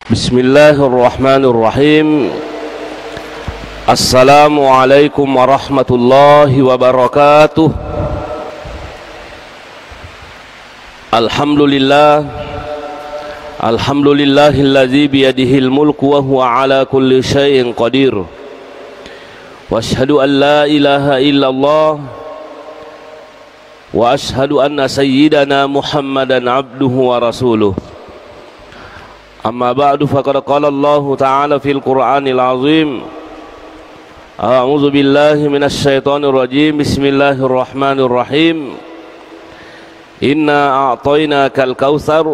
Bismillahirrahmanirrahim. Assalamualaikum warahmatullahi wabarakatuh. Alhamdulillahilladzi biyadihil mulku wa huwa ala kulli syai'in qadir. Wa asyhadu an la ilaha illallah wa asyhadu anna sayyidana Muhammadan abduhu wa rasuluh. Amma ba'du, faqad qala Allah ta'ala fil Qur'anil azim. A'udzu billahi minasy syaithanir rajim. Bismillahirrahmanirrahim. Inna a'tainakal kautsar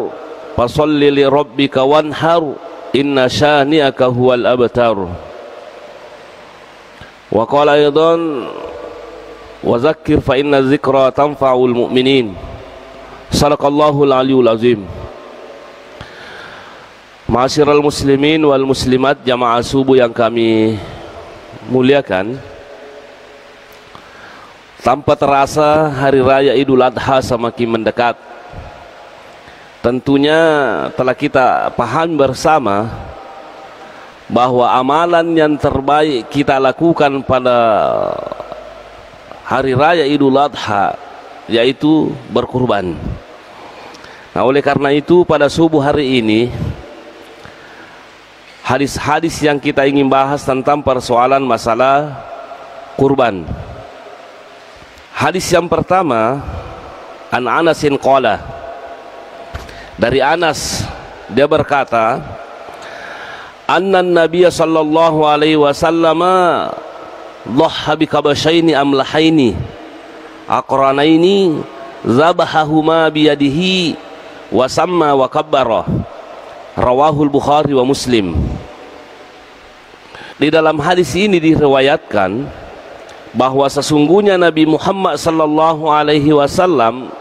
fasholli li rabbika wanhar inna syani'aka huwal abtar. Wa qala aidan wa zakkir fa inna dzikra tanfa'ul mu'minin. Shadaqallahul aliyyul azim. Ma'asyiral muslimin wal muslimat, jamaah subuh yang kami muliakan, tanpa terasa hari raya Idul Adha semakin mendekat. Tentunya telah kita paham bersama bahwa amalan yang terbaik kita lakukan pada hari raya Idul Adha yaitu berkurban. Nah, oleh karena itu pada subuh hari ini hadis-hadis yang kita ingin bahas tentang persoalan masalah kurban. Hadis yang pertama, an Anasin qala, dari Anas dia berkata, anna nabiyya sallallahu alaihi wasallam dhahha bi kabashaini amlahaini aqranaini zabahahuma bi yadihi wa samma wa kabbara. Rawahul Bukhari wa Muslim. Di dalam hadis ini diriwayatkan bahwa sesungguhnya Nabi Muhammad sallallahu alaihi wasallam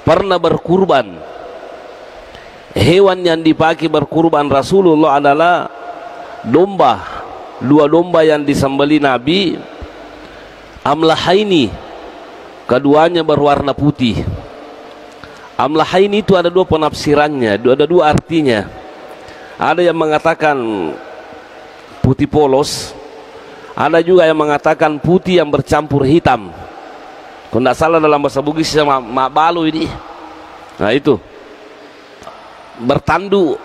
pernah berkurban. Hewan yang dipakai berkurban Rasulullah adalah domba, dua domba yang disembelih Nabi, amlahaini, keduanya berwarna putih. Amlahaini itu ada dua penafsirannya, ada dua artinya. Ada yang mengatakan putih polos, ada juga yang mengatakan putih yang bercampur hitam. Kalau tidak salah dalam bahasa Bugis sama makbalu ini. Nah itu bertanduk,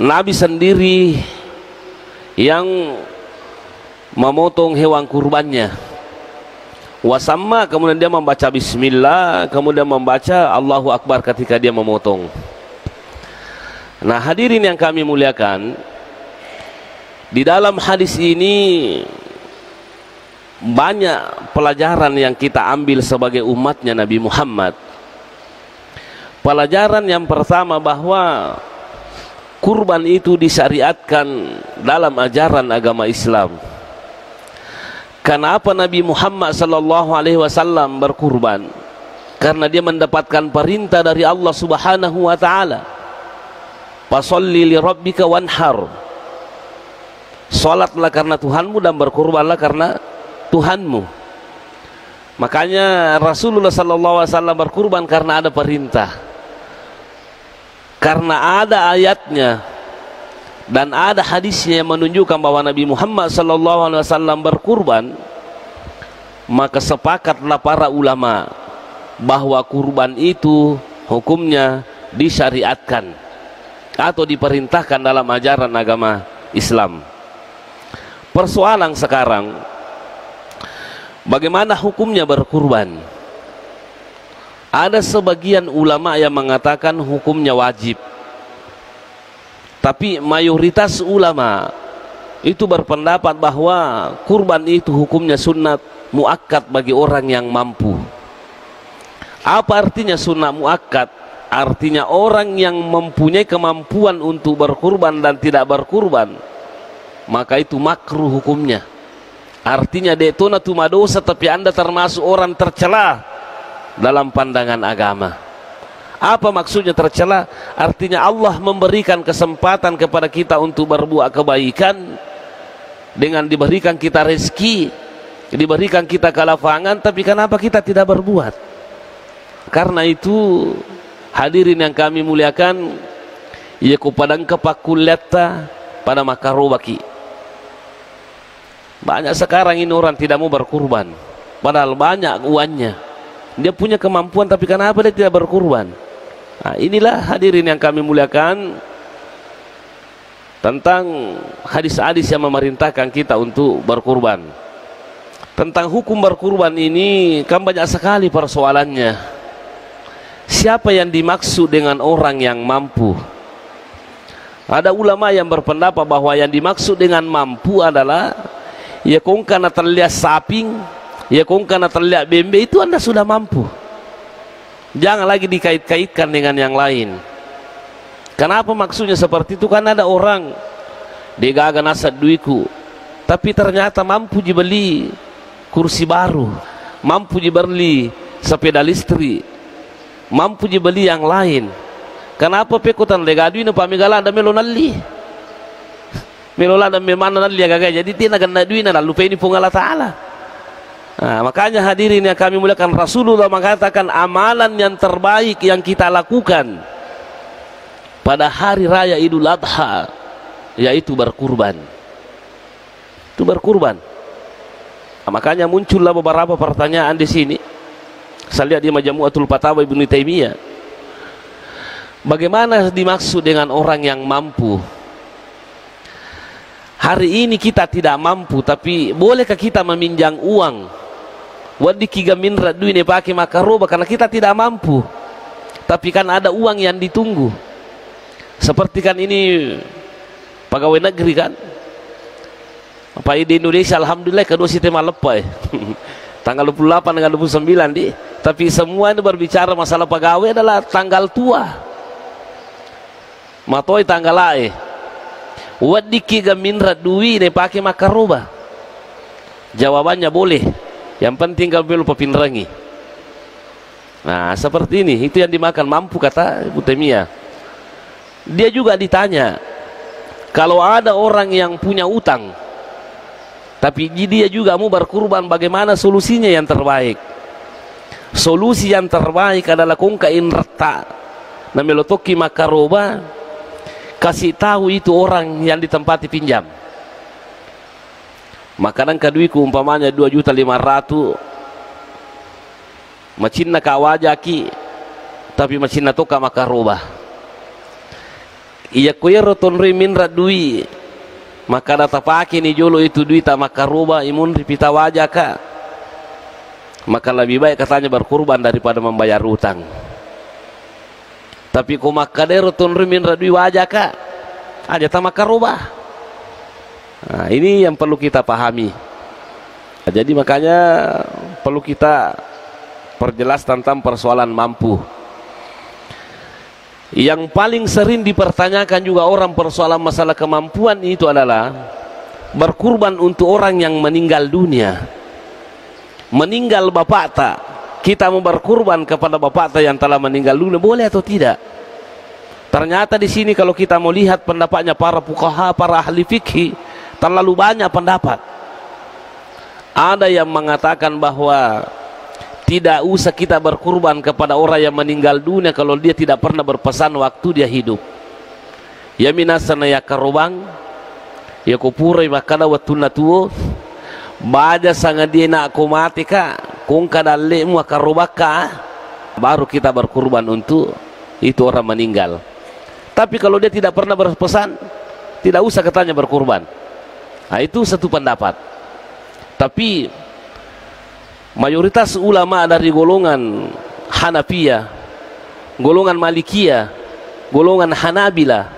Nabi sendiri yang memotong hewan kurbannya. Wasamma, kemudian dia membaca bismillah, kemudian membaca Allahu Akbar ketika dia memotong. Nah, hadirin yang kami muliakan, di dalam hadis ini banyak pelajaran yang kita ambil sebagai umatnya Nabi Muhammad. Pelajaran yang pertama bahwa kurban itu disyariatkan dalam ajaran agama Islam. Kenapa Nabi Muhammad sallallahu alaihi wasallam berkurban? Karena dia mendapatkan perintah dari Allah Subhanahu wa taala. Fasholli li rabbika wanhar. Salatlah karena Tuhanmu dan berkurbanlah karena Tuhanmu. Makanya Rasulullah sallallahu alaihi wasallam berkurban karena ada perintah. Karena ada ayatnya dan ada hadisnya yang menunjukkan bahwa Nabi Muhammad sallallahu alaihi wasallam berkurban, maka sepakatlah para ulama bahwa kurban itu hukumnya disyariatkan atau diperintahkan dalam ajaran agama Islam. Persoalan sekarang, bagaimana hukumnya berkurban? Ada sebagian ulama yang mengatakan hukumnya wajib, tapi mayoritas ulama itu berpendapat bahwa kurban itu hukumnya sunnat muakkad bagi orang yang mampu. Apa artinya sunnat muakkad? Artinya orang yang mempunyai kemampuan untuk berkurban dan tidak berkurban, maka itu makruh hukumnya. Artinya detonatu madosa, tapi Anda termasuk orang tercela dalam pandangan agama. Apa maksudnya tercela? Artinya Allah memberikan kesempatan kepada kita untuk berbuat kebaikan dengan diberikan kita rezeki, diberikan kita kelapangan, tapi kenapa kita tidak berbuat? Karena itu hadirin yang kami muliakan, ya kupadang kepakuleta pada makarobaki. Banyak sekarang ini orang tidak mau berkurban, padahal banyak uangnya, dia punya kemampuan, tapi kenapa dia tidak berkurban? Nah, inilah hadirin yang kami muliakan tentang hadis-hadis yang memerintahkan kita untuk berkurban. Tentang hukum berkurban ini kan banyak sekali persoalannya. Siapa yang dimaksud dengan orang yang mampu? Ada ulama yang berpendapat bahwa yang dimaksud dengan mampu adalah ya kong karena terlihat saping, ya kong karena terlihat bembe, itu Anda sudah mampu. Jangan lagi dikait-kaitkan dengan yang lain. Kenapa maksudnya seperti itu? Karena ada orang degaga nasad duiku, tapi ternyata mampu dibeli kursi baru, mampu dibeli sepeda listrik, mampu dibeli yang lain. Kenapa pekutan legadu ini pamigala ada melonali, melola ada memana nali gaga, jadi tina ganda duina lalu ini pun Allah Taala. Nah, makanya hadirin yang kami muliakan, Rasulullah mengatakan amalan yang terbaik yang kita lakukan pada hari raya Idul Adha yaitu berkurban. Itu berkurban. Nah, makanya muncullah beberapa pertanyaan di sini. Saya lihat di Majmu'atul Fatawa Ibnu Taimiyah. Bagaimana dimaksud dengan orang yang mampu? Hari ini kita tidak mampu, tapi bolehkah kita meminjam uang? Wadi kiga minrat duit pakai makaroba karena kita tidak mampu. Tapi kan ada uang yang ditunggu. Seperti kan ini pegawai negeri kan, apa di Indonesia alhamdulillah kedua sistem lepas tanggal 28 dengan 29 di, tapi semua ini berbicara masalah pegawai adalah tanggal tua matoi tanggal lae wadiki gaminra duwi ne pakai makaroba. Jawabannya boleh, yang penting kalau belum papinrangi. Nah seperti ini, itu yang dimakan mampu kata Ibu Taimiyah. Dia juga ditanya, kalau ada orang yang punya utang tapi dia juga mau berkurban, bagaimana solusinya yang terbaik? Solusi yang terbaik adalah kongkain reta na melotoki makaroba, kasih tahu itu orang yang ditempati pinjam. Makanan kaduiku umpamanya 2.500.000, macinna kawajaki tapi macinna toka makaroba. Iya kuero tonri minra dui, maka data pake ni jolo itu duit makaroba imun ripita wajah ka. Maka lebih baik katanya berkurban daripada membayar utang. Tapi kau makadero tonri minra dui wajah ka, aja ta makaroba. Nah, ini yang perlu kita pahami. Jadi makanya perlu kita perjelas tentang persoalan mampu. Yang paling sering dipertanyakan juga orang persoalan masalah kemampuan itu adalah berkurban untuk orang yang meninggal dunia. Meninggal bapak tak, kita mau berkurban kepada bapak tak yang telah meninggal dunia, boleh atau tidak? Ternyata di sini kalau kita mau lihat pendapatnya para fuqaha, para ahli fikih, terlalu banyak pendapat. Ada yang mengatakan bahwa tidak usah kita berkurban kepada orang yang meninggal dunia kalau dia tidak pernah berpesan waktu dia hidup. Ya minasana ya karobang, ya kupura makana watuna tuo, baja sangat dia nak mati ka, kung kadale mu karobaka, baru kita berkurban untuk itu orang meninggal. Tapi kalau dia tidak pernah berpesan, tidak usah katanya berkurban. Nah, itu satu pendapat. Tapi mayoritas ulama dari golongan Hanafiyah, golongan Malikiyah, golongan Hanabila,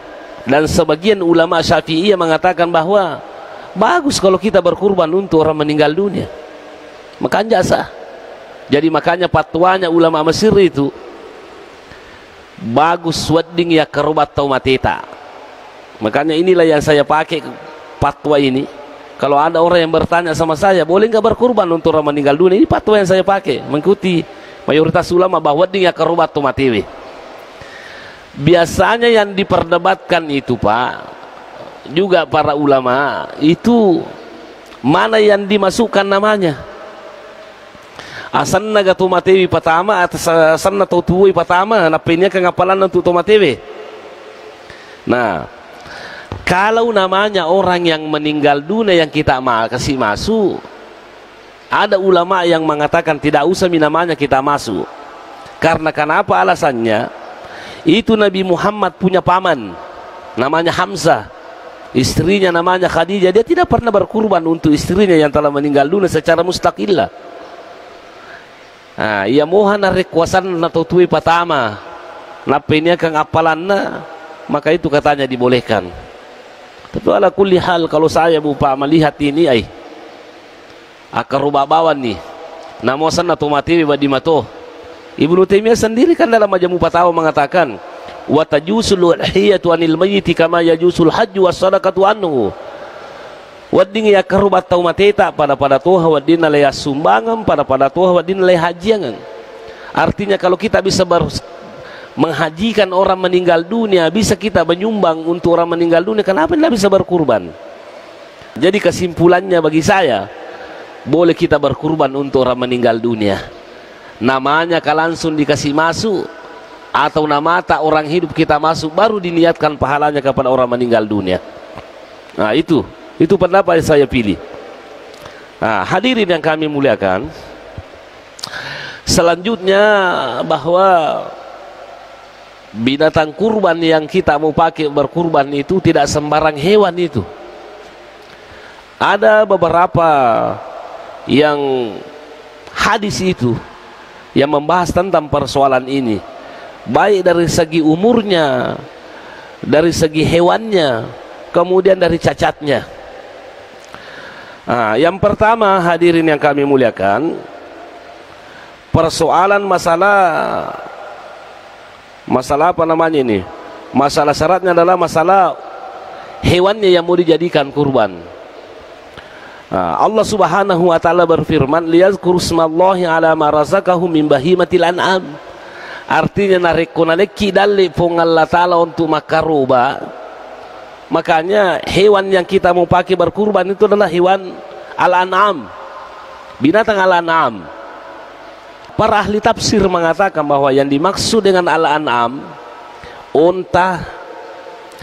dan sebagian ulama Syafi'iyah mengatakan bahwa bagus kalau kita berkurban untuk orang meninggal dunia, makanya sah. Jadi makanya fatwanya ulama Mesir itu bagus wedding ya kerubat tau mateta. Makanya inilah yang saya pakai fatwa ini. Kalau ada orang yang bertanya sama saya, boleh nggak berkurban untuk orang meninggal dunia? Ini fatwa yang saya pakai, mengikuti mayoritas ulama bahwa dia kerubat tomatewe. Biasanya yang diperdebatkan itu Pak, juga para ulama itu mana yang dimasukkan namanya. asan naga tomatewi pertama atas asan na tutuwi pertama napinya kengapalan untuk tomatewi. Nah, kalau namanya orang yang meninggal dunia yang kita kasih masuk, ada ulama yang mengatakan tidak usah namanya kita masuk. Karena kenapa alasannya? Itu Nabi Muhammad punya paman namanya Hamzah, istrinya namanya Khadijah. Dia tidak pernah berkurban untuk istrinya yang telah meninggal dunia secara mustaqillah. Nah, ia mohon rekwasan atau tuwi pertama napinya kengapalan maka itu katanya dibolehkan. Tapi ala kulli hal kalau saya bupa melihat ini akar rubah bawan nih namosan atau mati di mato. Ibnu Taimiyah sendiri kan dalam Majmu' Fatawa mengatakan wa tajusul hiyatu anil mayyiti kama yajusul hajju was sadaqatu anhu. Wading ya karubat tau mateta pada toha wadin lay sumbangan pada toha wadin lay hajian. Artinya kalau kita bisa menghajikan orang meninggal dunia, bisa kita menyumbang untuk orang meninggal dunia, kenapa tidak bisa berkurban? Jadi kesimpulannya bagi saya, boleh kita berkurban untuk orang meninggal dunia. Namanya kalau langsung dikasih masuk atau nama tak orang hidup kita masuk, baru diniatkan pahalanya kepada orang meninggal dunia. Nah itu pendapat yang saya pilih. Nah, hadirin yang kami muliakan, selanjutnya bahwa binatang kurban yang kita mau pakai berkurban itu tidak sembarang hewan itu. Ada beberapa yang hadis itu yang membahas tentang persoalan ini, baik dari segi umurnya, dari segi hewannya, kemudian dari cacatnya. Nah, yang pertama hadirin yang kami muliakan, persoalan masalah apa namanya ini? Masalah syaratnya adalah masalah hewannya yang mau dijadikan kurban. Allah Subhanahu wa taala berfirman, liyazkuru smallahi ala ma razaqahum min bahimatil an'am. Artinya narekonaleki dalle pong Allah taala untuk makaruba. Makanya hewan yang kita mau pakai berkurban itu adalah hewan al-an'am, binatang al-an'am. Para ahli tafsir mengatakan bahwa yang dimaksud dengan al-an'am unta,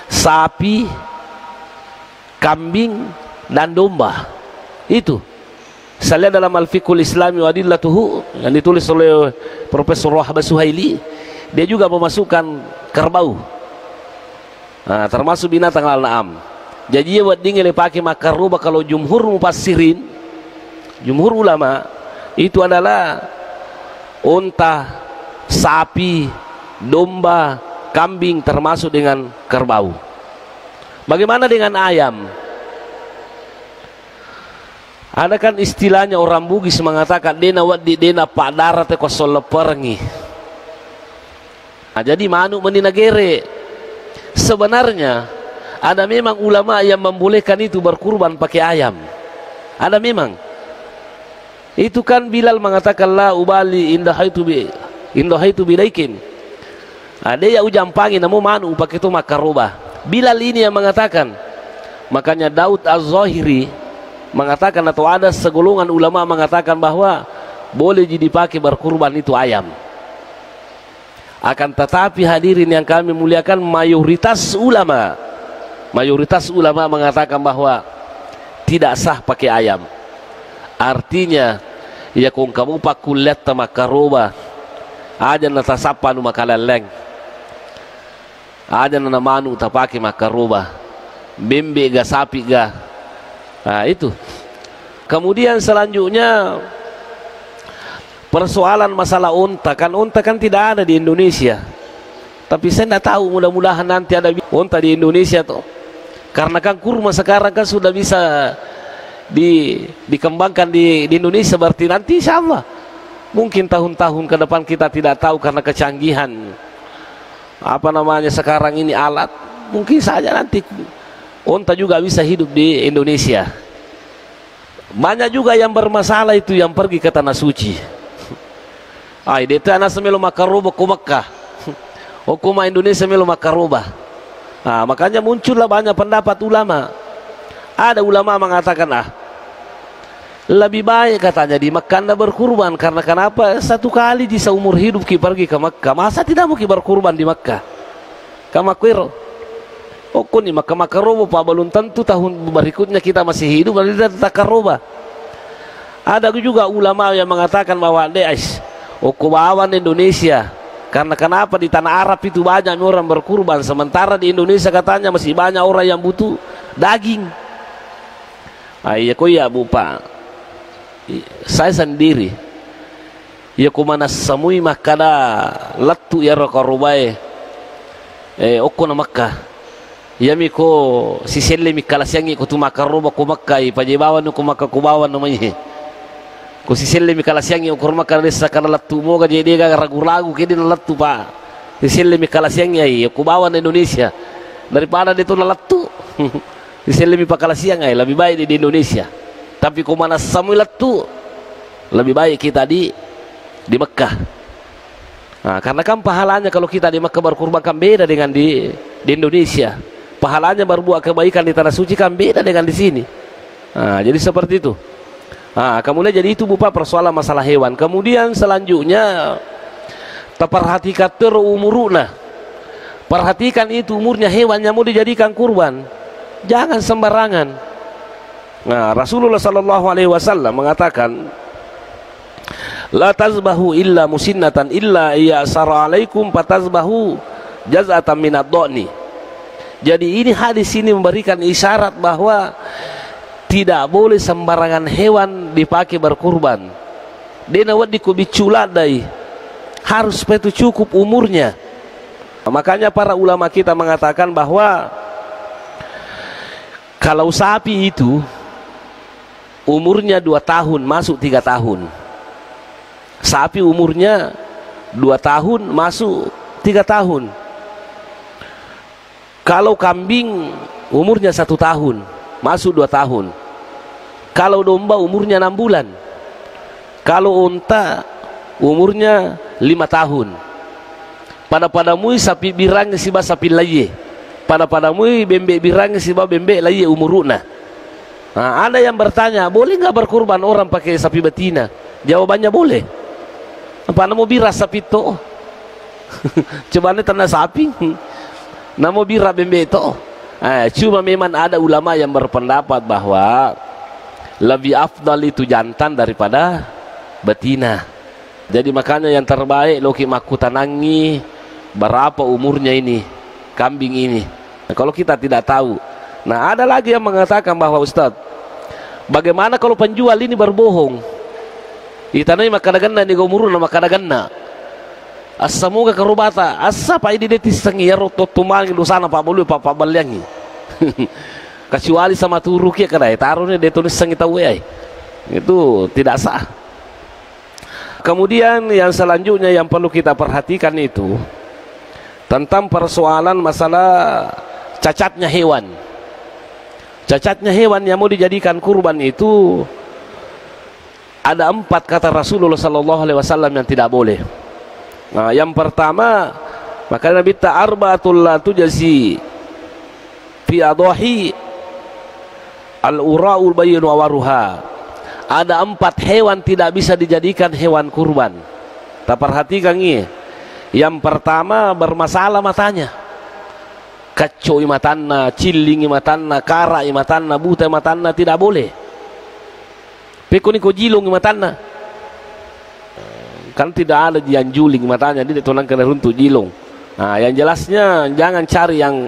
sapi, kambing dan domba. Itu saya lihat dalam Al-Fiqhul Islami wa Adillatuhu yang ditulis oleh Profesor Wahbah Suhaili, dia juga memasukkan kerbau, nah, termasuk binatang al-an'am. Jadi buat dingin pakai makaruba. Kalau jumhur mufassirin, jumhur ulama, itu adalah unta, sapi, domba, kambing, termasuk dengan kerbau. Bagaimana dengan ayam? Ada kan istilahnya orang Bugis mengatakan dena wadi dena pak darat kosol lepergi. Nah, jadi manuk meninagere. Sebenarnya ada memang ulama yang membolehkan itu berkurban pakai ayam. Ada memang. Itu kan Bilal mengatakan la ubali indahaitu bilaikin. Ada ya ujang pangi namu manu pakai itu makaruba. Bilal ini yang mengatakan. Makanya Daud Az-Zahiri mengatakan, atau ada segolongan ulama mengatakan bahwa boleh jadi dipakai berkurban itu ayam. Akan tetapi hadirin yang kami muliakan, mayoritas ulama mengatakan bahwa tidak sah pakai ayam. Artinya ya kung kamu pakulet ta makaroba aja na tasapa nu makaleleng, aja na manu ta pakai makaroba, bembe ga sapi ga. Nah itu. Kemudian selanjutnya persoalan masalah unta. Kan unta kan tidak ada di Indonesia. Tapi saya tidak tahu, mudah-mudahan nanti ada unta di Indonesia tuh. Karena kan kurma sekarang kan sudah bisa dikembangkan di Indonesia. Berarti nanti insya Allah mungkin tahun-tahun ke depan kita tidak tahu karena kecanggihan apa namanya sekarang ini alat. Mungkin saja nanti unta juga bisa hidup di Indonesia. Banyak juga yang bermasalah itu yang pergi ke tanah suci. Ai deta anak semelo makaruba ke Mekah. Hukum Indonesia melo makaruba. Nah, makanya muncullah banyak pendapat ulama. Ada ulama mengatakan Lebih baik katanya di Makkah Anda berkurban, karena kenapa? Satu kali di seumur hidup ki pergi ke Makkah, masa tidak mau ki berkurban di Makkah? Kamakwiro. Oh kuni Makkah roba pak, belum tentu tahun berikutnya kita masih hidup lalu tidak takaroba. Ada juga ulama yang mengatakan bahwa kubawan Indonesia, karena kenapa di tanah Arab itu banyak orang berkurban, sementara di Indonesia katanya masih banyak orang yang butuh daging. Iya kok ya Bu Pak, saya sendiri ya kumana samui makada latu ya rokarubai okko na Makkah yami ko si selle mi kala siangi ko tu makaroba ko Makkah pajebawan ko Makkah kubawan namanya ko si selle mi kala siangi ko Makkah desa kana latu mo ga jadi ga ragu-ragu kedi na latu pa si selle mi kala siangi ai kubawan Indonesia daripada itu na latu si selle mi pakala siang ai lebih baik di Indonesia. Tapi kumana samui latu lebih baik kita di Mekah. Nah, karena kan pahalanya kalau kita di Mekah berkurban kan beda dengan di Indonesia. Pahalanya berbuat kebaikan di tanah suci kan beda dengan di sini. Nah, jadi seperti itu. Nah, kemudian jadi itu Bu Pak persoalan masalah hewan. Kemudian selanjutnya perhatikan umuruna. Perhatikan itu umurnya hewan yang mau dijadikan kurban. Jangan sembarangan. Nah, Rasulullah sallallahu alaihi wasallam mengatakan, la tazbahu illa musinnatan illa ya'sara alaikum fatazbahu jaz'atan minad dhani. Jadi ini hadis ini memberikan isyarat bahwa tidak boleh sembarangan hewan dipakai berkurban. Dena wadi ku biculadai, harus itu cukup umurnya. Makanya para ulama kita mengatakan bahwa kalau sapi itu umurnya 2 tahun masuk 3 tahun, sapi umurnya 2 tahun masuk 3 tahun. Kalau kambing umurnya 1 tahun masuk 2 tahun. Kalau domba umurnya 6 bulan. Kalau unta umurnya 5 tahun. Pada-padamui sapi birangnya siba sapi laye. Pada-padamui bembek birangnya siba bembek laye umuruna. Nah, ada yang bertanya, boleh nggak berkurban orang pakai sapi betina? Jawabannya boleh. Apa namo bira sapi to? Coba nih tanah sapi. Namo bira bembek to. Cuma memang ada ulama yang berpendapat bahwa lebih afdal itu jantan daripada betina. Jadi makanya yang terbaik loki maku tanangi berapa umurnya ini kambing ini. Nah, kalau kita tidak tahu. Nah, ada lagi yang mengatakan bahwa Ustaz, bagaimana kalau penjual ini berbohong? Itanai makadaganna ni gomurun na makadaganna. Asamuga karubata, asa pa ididetis sangiero totumangi lusana pa bulu pa pabalyangi. Kecuali sama turuk ya kadai taruhnya detonis sangita ai. Itu tidak sah. Kemudian yang selanjutnya yang perlu kita perhatikan itu tentang persoalan masalah cacatnya hewan. Cacatnya hewan yang mau dijadikan kurban itu ada 4 kata Rasulullah sallallahu alaihi wasallam yang tidak boleh. Nah, yang pertama, maka Nabi ta'arba'atul la tujzi fi adahi al-ura'ul bayyin wa waruha. Ada 4 hewan tidak bisa dijadikan hewan kurban. Kita perhatikan ini. Yang pertama, bermasalah matanya. Kaco imatanna, ciling imatanna, kara imatanna, buta imatanna, tidak boleh. Pekoni ko jilong imatanna. Kan tidak ada yang juling matanya, dia tonang kena runtuh jilong. Nah, yang jelasnya jangan cari yang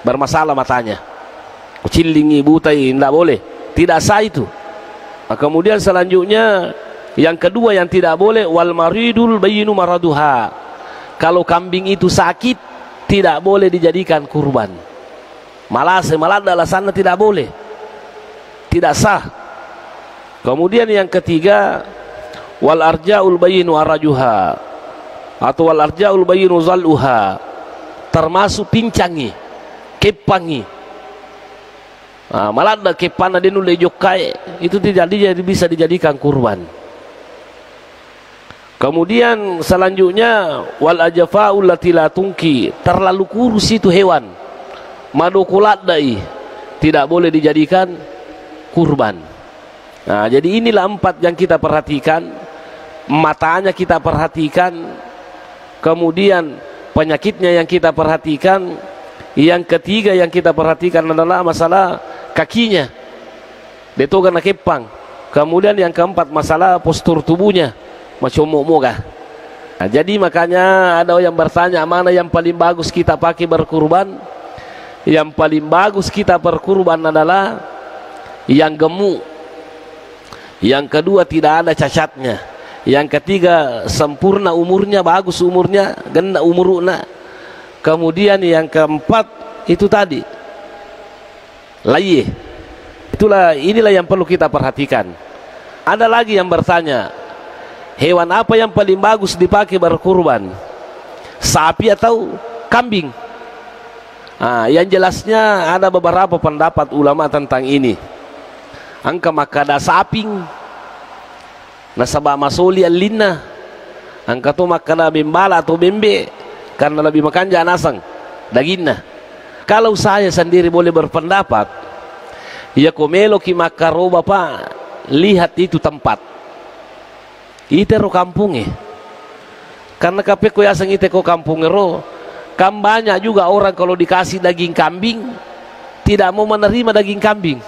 bermasalah matanya. Cilingi, butai, tidak boleh. Tidak sah itu. Nah, kemudian selanjutnya yang kedua yang tidak boleh, wal maridul bayyinu maraduha. Kalau kambing itu sakit, tidak boleh dijadikan kurban. Malah alasannya tidak boleh. Tidak sah. Kemudian yang ketiga, wal arja'ul bayyinu arajuha, atau wal arja'ul bayyinu zal'uha, termasuk pincangi, kepangi. Nah, malah ada kepana dia nule jokai, itu tidak bisa dijadikan kurban. Kemudian selanjutnya wal ajfa'ul lati la tungki, terlalu kurus itu hewan, madokulat dai, tidak boleh dijadikan kurban. Nah, jadi inilah 4 yang kita perhatikan. Matanya kita perhatikan, kemudian penyakitnya yang kita perhatikan, yang ketiga yang kita perhatikan adalah masalah kakinya, detogan kepang. Kemudian yang keempat masalah postur tubuhnya, macam moga. Nah, jadi makanya ada yang bertanya mana yang paling bagus kita pakai berkurban. Yang paling bagus kita berkurban adalah yang gemuk. Yang kedua tidak ada cacatnya. Yang ketiga sempurna umurnya, bagus umurnya, ganda umuruna. Kemudian yang keempat itu tadi laye. Inilah yang perlu kita perhatikan. Ada lagi yang bertanya, hewan apa yang paling bagus dipakai berkurban? Sapi atau kambing? Nah, yang jelasnya ada beberapa pendapat ulama tentang ini. Angka makada saping nasaba masoli alina, angka tu makada bimbala atau bembe karena lebih makan janasang dagingnya. Kalau saya sendiri boleh berpendapat, ya komelo ki makaro bapak, lihat itu tempat ite ro kampungnya, karena kape ko yasang ite ko kampungnya ro kan banyak juga orang kalau dikasih daging kambing tidak mau menerima daging kambing.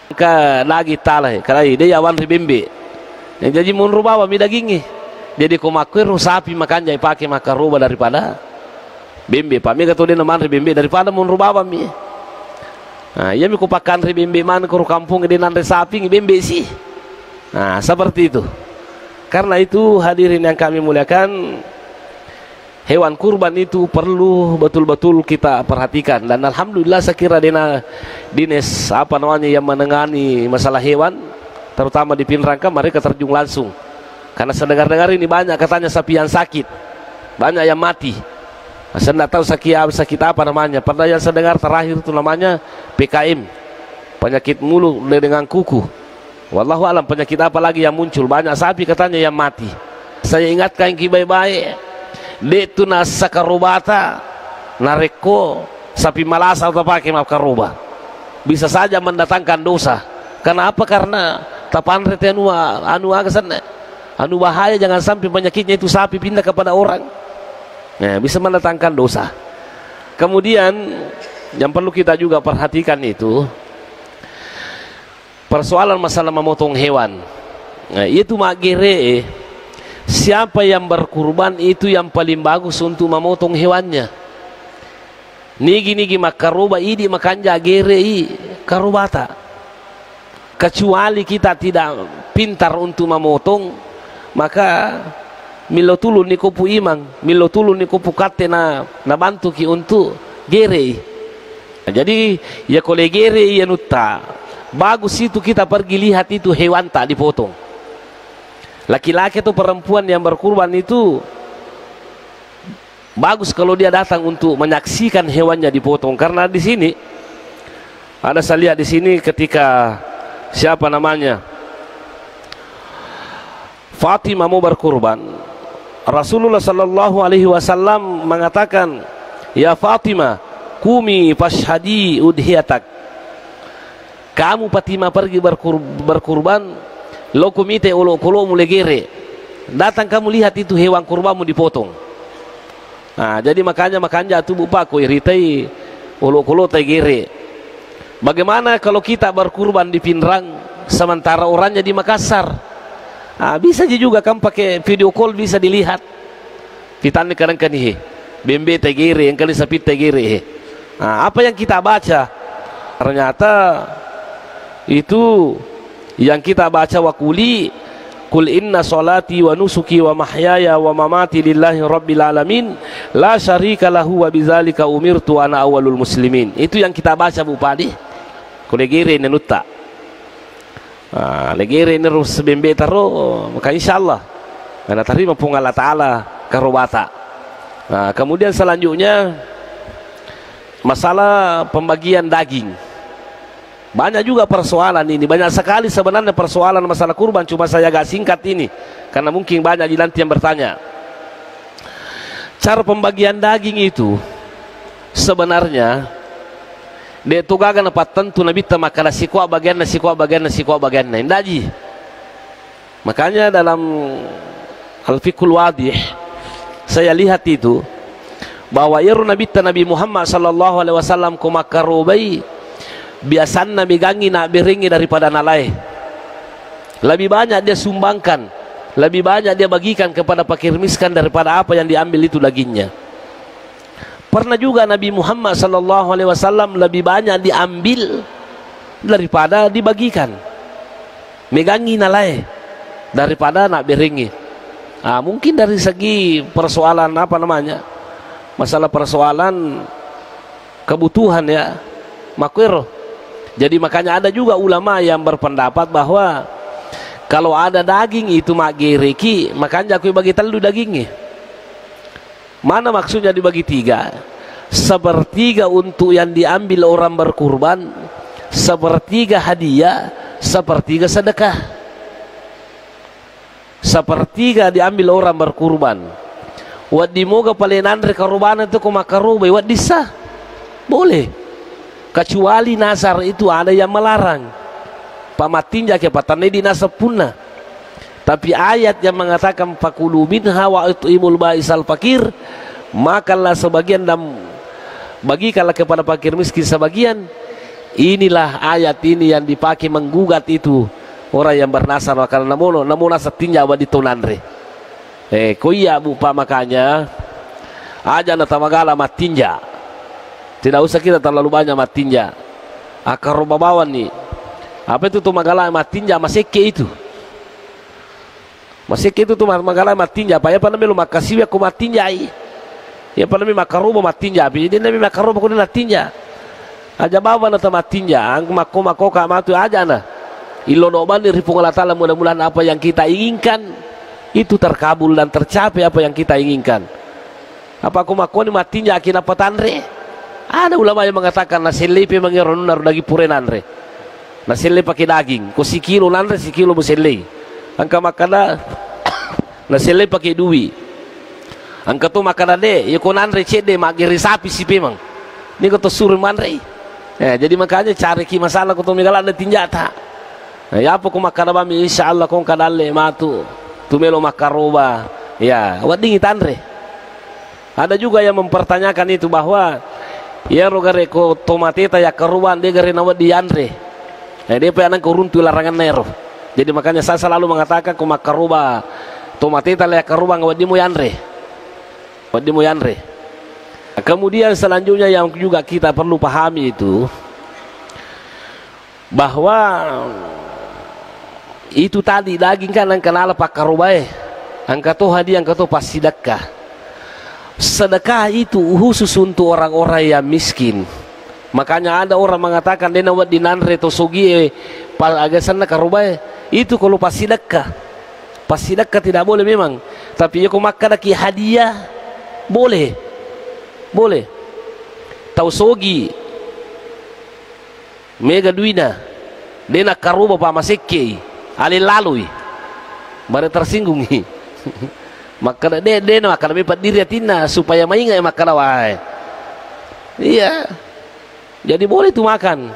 Ka lagi talah karena dia awan ribembe yang jadi munru bawa mi dagingnya, jadi komakir sapi makan jai pakai makaroba daripada bembe pami kata dia naman ribembe daripada munru bawa mi. Nah iya mi kupakan ribembe man ke kampung dia nanti sapi bembe sih. Nah seperti itu. Karena itu hadirin yang kami muliakan, hewan kurban itu perlu betul-betul kita perhatikan. Dan alhamdulillah saya kira dinas yang menangani masalah hewan terutama di Pinrangka mereka terjun langsung, karena saya dengar-dengar ini banyak katanya sapi yang sakit, banyak yang mati. Saya tidak tahu sakit apa namanya. Pernah yang saya dengar terakhir itu namanya PKM, penyakit mulut dengan kuku. Wallahu alam penyakit apa lagi yang muncul, banyak sapi katanya yang mati. Saya ingatkan ki baik-baik, itu nasa karubata nareko sapi malasa atau pakai karuba bisa saja mendatangkan dosa. Kenapa? Karena tapan rete anu agasan anu bahaya, jangan sampai penyakitnya itu sapi pindah kepada orang, nah, bisa mendatangkan dosa. Kemudian yang perlu kita juga perhatikan itu persoalan masalah memotong hewan. Nah, itu magere, siapa yang berkurban itu yang paling bagus untuk memotong hewannya. Nigi makaruba idi makanja gere karubata. Kecuali kita tidak pintar untuk memotong, maka milotulu ni kupu imang, milotulu ni kupu kate na bantu ki untuk gere. Nah, jadi ya kole gere ya nutta bagus itu kita pergi lihat itu hewan tak dipotong. Laki-laki atau perempuan yang berkurban itu bagus kalau dia datang untuk menyaksikan hewannya dipotong. Karena di sini ada saya lihat di sini ketika siapa namanya Fatimah mau berkurban, Rasulullah sallallahu alaihi wasallam mengatakan, "Ya Fatimah, kumi fashhadi udhiyatak." Kamu Fatimah pergi berkurban, lo kumite ulo kolo mulegere, datang kamu lihat itu hewan kurbanmu dipotong. Nah, jadi makanya tubuh paku iritai ulo kolo tegere. Bagaimana kalau kita berkurban di Pinrang sementara orangnya di Makassar? Nah, bisa juga kan pakai video call bisa dilihat. Pitani kadang kanihe bembe tegere yang kali sapi tegere. Nah, apa yang kita baca ternyata itu yang kita baca wakuli kul inna salati wa nusuki wa mahyaya wa mamati lillahi rabbil alamin la syarika lahu wa bidzalika umirtu ana awwalul muslimin. Itu yang kita baca Bu Padi kolegere nenutta legere nerus bembe taro, maka insyaallah karena terima pun Allah taala karobata. Nah, kemudian selanjutnya masalah pembagian daging. Banyak juga persoalan ini, banyak sekali sebenarnya persoalan masalah kurban, cuma saya agak singkat ini karena mungkin banyak nanti yang bertanya. Cara pembagian daging itu sebenarnya dia tugagan apa tentu nabi tamakala sikwa bagian indaji. Makanya dalam Al-Fiqhul Wadih saya lihat itu bahwa iru Nabi Muhammad sallallahu alaihi wasallam ku makarubai biasana migangi nak beringi daripada nalai. Lebih banyak dia sumbangkan, lebih banyak dia bagikan kepada fakir miskin daripada apa yang diambil itu dagingnya. Pernah juga Nabi Muhammad sallallahu alaihi wasallam lebih banyak diambil daripada dibagikan. Megangi nalai daripada nak beringi. Mungkin dari segi persoalan apa namanya? Masalah persoalan kebutuhan ya, makwir. Jadi makanya ada juga ulama yang berpendapat bahwa kalau ada daging itu mak gereki, makanya aku bagi telu dagingnya. Mana maksudnya dibagi tiga? Sepertiga untuk yang diambil orang berkurban, sepertiga hadiah, sepertiga sedekah. Sepertiga diambil orang berkurban. Wad dimoga palenan rekaruban itu kumakarubai wad disah boleh, kecuali nasar itu ada yang melarang pamatinja ke patane di nasab punna. Tapi ayat yang mengatakan fakulu minha wa it'imul ba'isal fakir, makanlah sebagian dan bagikanlah kepada fakir miskin sebagian. Inilah ayat ini yang dipakai menggugat itu orang yang bernasar karena namun nasab tinja wa ditonanre. Koya bupa makanya aja na tamagala matinja. Tidak usah kita terlalu banyak matinja. Akar babawan nih. Apa itu tuh magala matinja maseke itu? Maseke itu tuh magala matinja. Apa ya panami lu makasiwi aku matinjai. Ya panami makaruba matinja. Jadi nabi makaruba aku matinja. Aja bawa na matinja. Ang mako kamatu aja na. Ilonoban dari Allah Ta'ala, mudah-mudahan apa yang kita inginkan itu terkabul dan tercapai apa yang kita inginkan. Apa aku makoni matinya akin apa tanre? Ada ulama yang mengatakan naselepe mangiron naru dagi purenanre. Nasele pakai daging, ko sikilo nanre sikilo musele. Angka makana nasele pakai duwi. Angka tu makana de, ya ko nanre cede magiri sapi si pemang. Ni ko to suruh manre. Jadi makanya cari ki masalah ko to migala na tinjata. Ya apa ko makana bami insyaallah ko kadalle matu. Tumelo makaroba ya wadingi tanre. Ada juga yang mempertanyakan itu bahwa ya rogare ko tomateta ya karuban de gare nawa di andre. Dia pe anak kuruntu larangan nero. Jadi makanya saya selalu mengatakan ko makaroba tomateta ya karuban wadimu yandre. Wadimu yandre. Kemudian selanjutnya yang juga kita perlu pahami itu bahwa itu tadi daging kan angka nala pakarubai, angka to hadiah, angka to pas sedekah. Sedekah itu khusus untuk orang-orang yang miskin. Makanya ada orang mengatakan dena wad dinanre to sogi pal agasana karubai. Itu kalau pas sedekah. Pas sedekah tidak boleh memang. Tapi yo makan ki hadiah boleh. Boleh. Tau sogi mega duina dena karuba pa maseke alil lalui baru tersinggung nih. Maka dia akan lebih diri tina supaya maingat makan awai. Iya, jadi boleh tuh makan.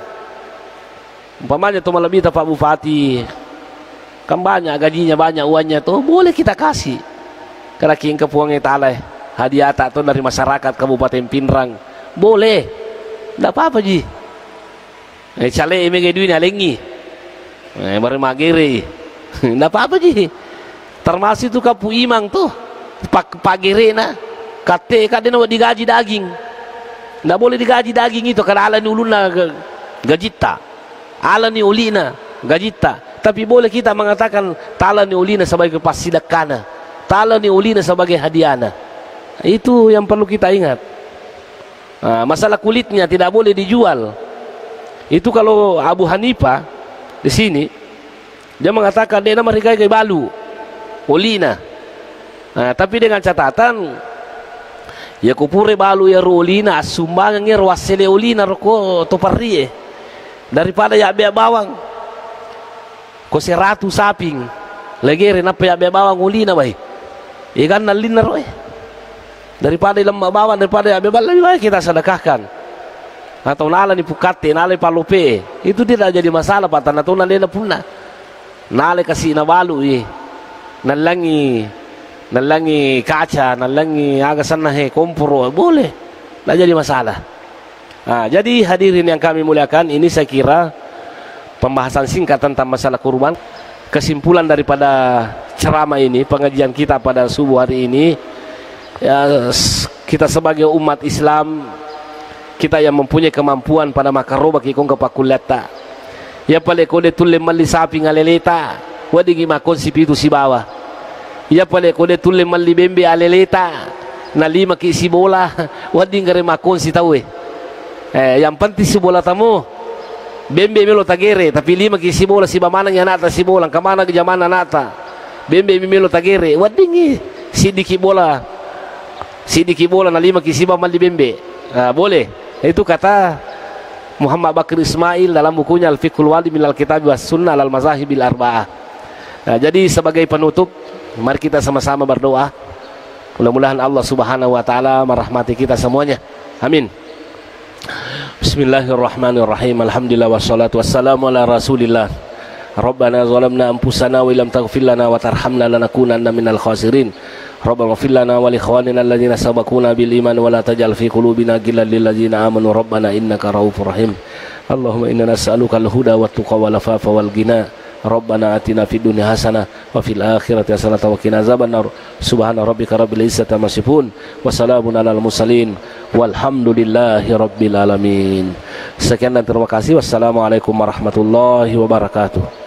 Umpamanya tuh lebih Pak Bupati kan banyak gajinya, banyak uangnya tuh boleh kita kasih karena king kepuangnya talai hadiah tak tuh dari masyarakat Kabupaten Pinrang boleh, tidak apa-apa ji. Cale emang duitnya lengi. Baru magere, nggak apa-apa ji. Termasuk itu kapu imang tuh, pagere na, kate kadena digaji daging, nggak boleh digaji daging itu karena ala ni uluna gajita, ala ni ulina gajita. Tapi boleh kita mengatakan tala ni ulina sebagai pasidakana, tala ni ulina sebagai hadiana. Itu yang perlu kita ingat. Masalah kulitnya tidak boleh dijual. Itu kalau Abu Hanifah di sini dia mengatakan dia mereka kayak balu ulina. Tapi dengan catatan ya kupure balu ya ulina sumbangnya ruasele ulina roko toparie daripada ya bea bawang ko 100 saping legere na ya bea bawang ulina baik ikan nalina roe daripada lemah bawang daripada ya bea lebih baik kita sedekahkan. atau nala ni pukate nala palupe, itu tidak jadi masalah Pak, tanah tunan dia punna nala kasih nawalu nalangi kaca, nalangi agasan nahe komporo, boleh, tidak jadi masalah. Nah, jadi hadirin yang kami muliakan, ini saya kira pembahasan singkat tentang masalah kurban. Kesimpulan daripada ceramah ini, pengajian kita pada subuh hari ini, ya, kita sebagai umat Islam, kita yang mempunyai kemampuan pada makaroba kikong kepakulata, ya pale kode tulle mali sapi ngaleleta, wadigi makon si pitu si bawah, ya pale kode tulle mali bembe aleleta, na lima ki si bola, wading ngare makon si tawe. Yang penting si bola tamu bembe melo tagere, tapi lima ki si bola si bamana nya nata si bola kamana ke jamana nata bembe melo tagere, wadingi sidiki bola na lima ki si bamali bembe. Boleh. Itu kata Muhammad Bakir Ismail dalam bukunya Al-Fiqhul Wadi minal Kitab was Sunnah al Mazahibil Arba'ah. Jadi sebagai penutup, mari kita sama-sama berdoa. Mudah-mudahan Allah Subhanahu wa taala merahmati kita semuanya. Amin. Bismillahirrahmanirrahim. Alhamdulillah wassalatu wassalamu ala Rasulillah. Rabbana zalamna anfusana wa illam taghfir lana wa tarhamna lanakunanna minal khasirin. Rabbana ighfir lana wa li ikhwanina alladhina sabaquna bil iman wa la taj'al fi qulubina ghillan lil ladzina amanu rabbana innaka ra'ufur rahim. Allahumma inna nas'aluka al-huda wat tuqa wal afafa wal ghina. Rabbana atina fid dunya hasanah wa fil akhirati hasanah wa qina azabannar. Subhana rabbika rabbil izzati amma yasifun wa salamun alal mursalin walhamdulillahi rabbil alamin. Sekian dan terima kasih. Wassalamualaikum warahmatullahi wabarakatuh.